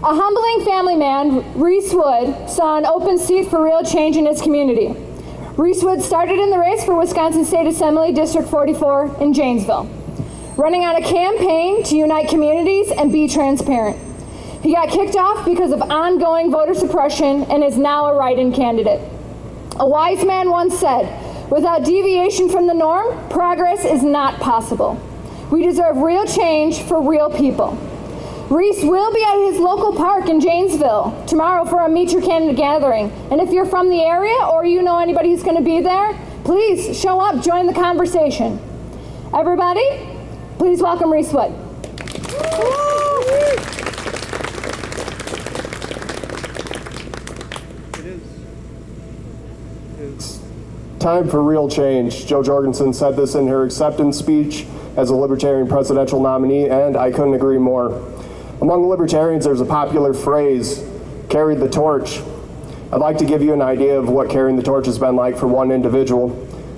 A humbling family man, Reese Wood, saw an open seat for real change in his community. Reese Wood started in the race for Wisconsin State Assembly District 44 in Janesville, running on a campaign to unite communities and be transparent. He got kicked off because of ongoing voter suppression and is now a write-in candidate. A wise man once said, "Without deviation from the norm, progress is not possible." We deserve real change for real people. Reese will be at his local park in Janesville tomorrow for a Meet Your Candidate gathering. And if you're from the area or you know anybody who's going to be there, please show up, join the conversation. Everybody, please welcome Reese Wood. It's time for real change. Jo Jorgensen said this in her acceptance speech as a Libertarian presidential nominee, and I couldn't agree more. Among libertarians, there's a popular phrase, carry the torch. I'd like to give you an idea of what carrying the torch has been like for one individual.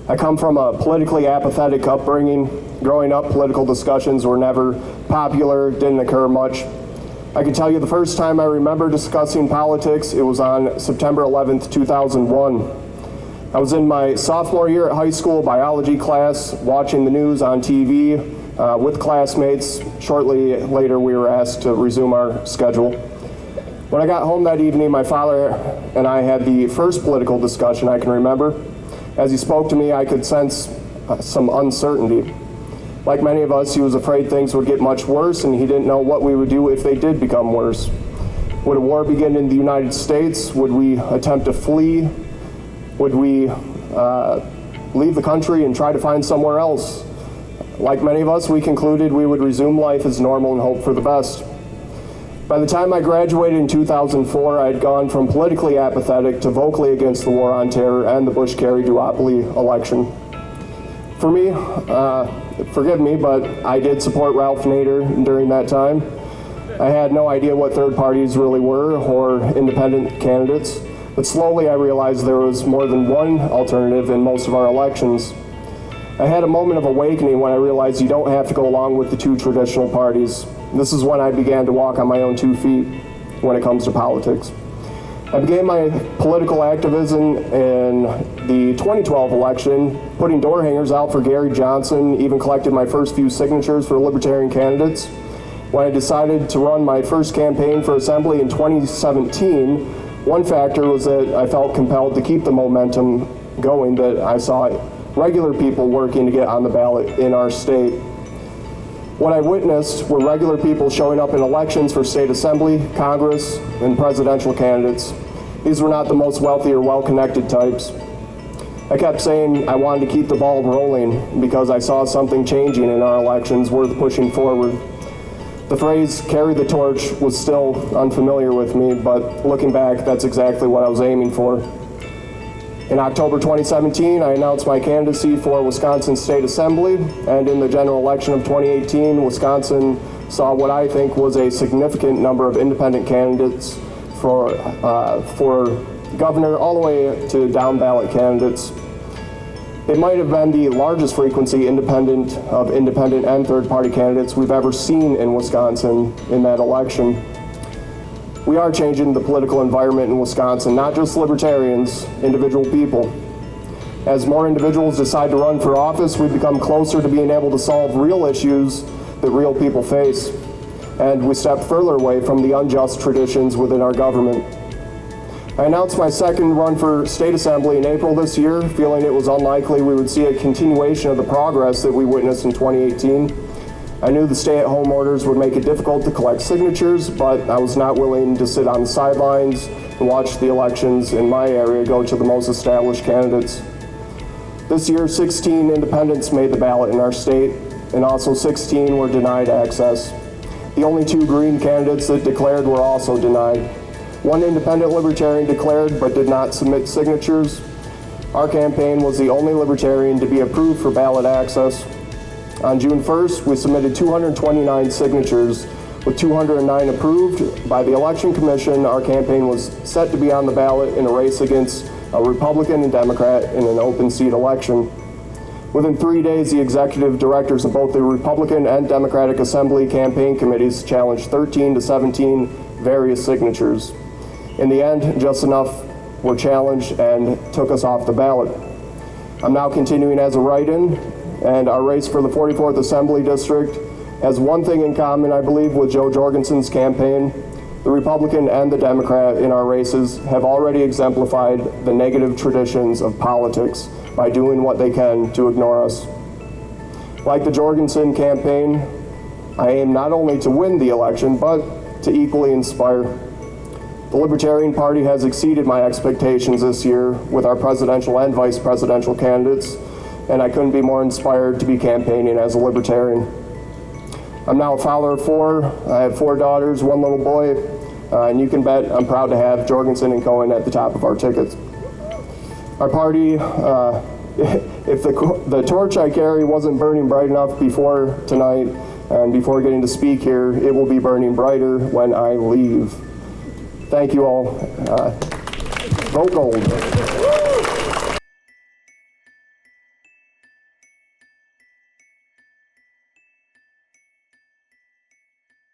I come from a politically apathetic upbringing. Growing up, political discussions were never popular, didn't occur much. I can tell you the first time I remember discussing politics, it was on September 11th, 2001. I was in my sophomore year at high school biology class, watching the news on TV with classmates. Shortly later, we were asked to resume our schedule. When I got home that evening, my father and I had the first political discussion I can remember. As he spoke to me, I could sense some uncertainty. Like many of us, he was afraid things would get much worse, and he didn't know what we would do if they did become worse. Would a war begin in the United States? Would we attempt to flee? Would we leave the country and try to find somewhere else? Like many of us, we concluded we would resume life as normal and hope for the best. By the time I graduated in 2004, I had gone from politically apathetic to vocally against the war on terror and the Bush-Kerry duopoly election. For me, forgive me, but I did support Ralph Nader during that time. I had no idea what third parties really were or independent candidates, but slowly I realized there was more than one alternative in most of our elections. I had a moment of awakening when I realized you don't have to go along with the two traditional parties. This is when I began to walk on my own 2 feet when it comes to politics. I began my political activism in the 2012 election, putting door hangers out for Gary Johnson, even collected my first few signatures for Libertarian candidates. When I decided to run my first campaign for Assembly in 2017, one factor was that I felt compelled to keep the momentum going that I saw regular people working to get on the ballot in our state. What I witnessed were regular people showing up in elections for state assembly, Congress, and presidential candidates. These were not the most wealthy or well-connected types. I kept saying I wanted to keep the ball rolling because I saw something changing in our elections worth pushing forward. The phrase, carry the torch, was still unfamiliar with me, but looking back, that's exactly what I was aiming for. In October 2017, I announced my candidacy for Wisconsin State Assembly, and in the general election of 2018, Wisconsin saw what I think was a significant number of independent candidates for governor, all the way to down ballot candidates. It might have been the largest frequency of independent and third party candidates we've ever seen in Wisconsin in that election. We are changing the political environment in Wisconsin, not just libertarians, individual people. As more individuals decide to run for office, we become closer to being able to solve real issues that real people face. And we step further away from the unjust traditions within our government. I announced my second run for state assembly in April this year, feeling it was unlikely we would see a continuation of the progress that we witnessed in 2018. I knew the stay-at-home orders would make it difficult to collect signatures, but I was not willing to sit on the sidelines and watch the elections in my area go to the most established candidates. This year, 16 independents made the ballot in our state, and also 16 were denied access. The only 2 Green candidates that declared were also denied. 1 independent Libertarian declared but did not submit signatures. Our campaign was the only Libertarian to be approved for ballot access. On June 1st, we submitted 229 signatures. With 209 approved by the Election Commission, our campaign was set to be on the ballot in a race against a Republican and Democrat in an open seat election. Within 3 days, the executive directors of both the Republican and Democratic Assembly campaign committees challenged 13 to 17 various signatures. In the end, just enough were challenged and took us off the ballot. I'm now continuing as a write-in, and our race for the 44th Assembly District has one thing in common, I believe, with Joe Jorgensen's campaign. The Republican and the Democrat in our races have already exemplified the negative traditions of politics by doing what they can to ignore us. Like the Jorgensen campaign, I aim not only to win the election, but to equally inspire. The Libertarian Party has exceeded my expectations this year with our presidential and vice presidential candidates, and I couldn't be more inspired to be campaigning as a Libertarian. I'm now a father of 4. I have 4 daughters, 1 little boy, and you can bet I'm proud to have Jorgensen and Cohen at the top of our tickets. Our party, if the torch I carry wasn't burning bright enough before tonight and before getting to speak here, it will be burning brighter when I leave. Thank you all. Vote gold.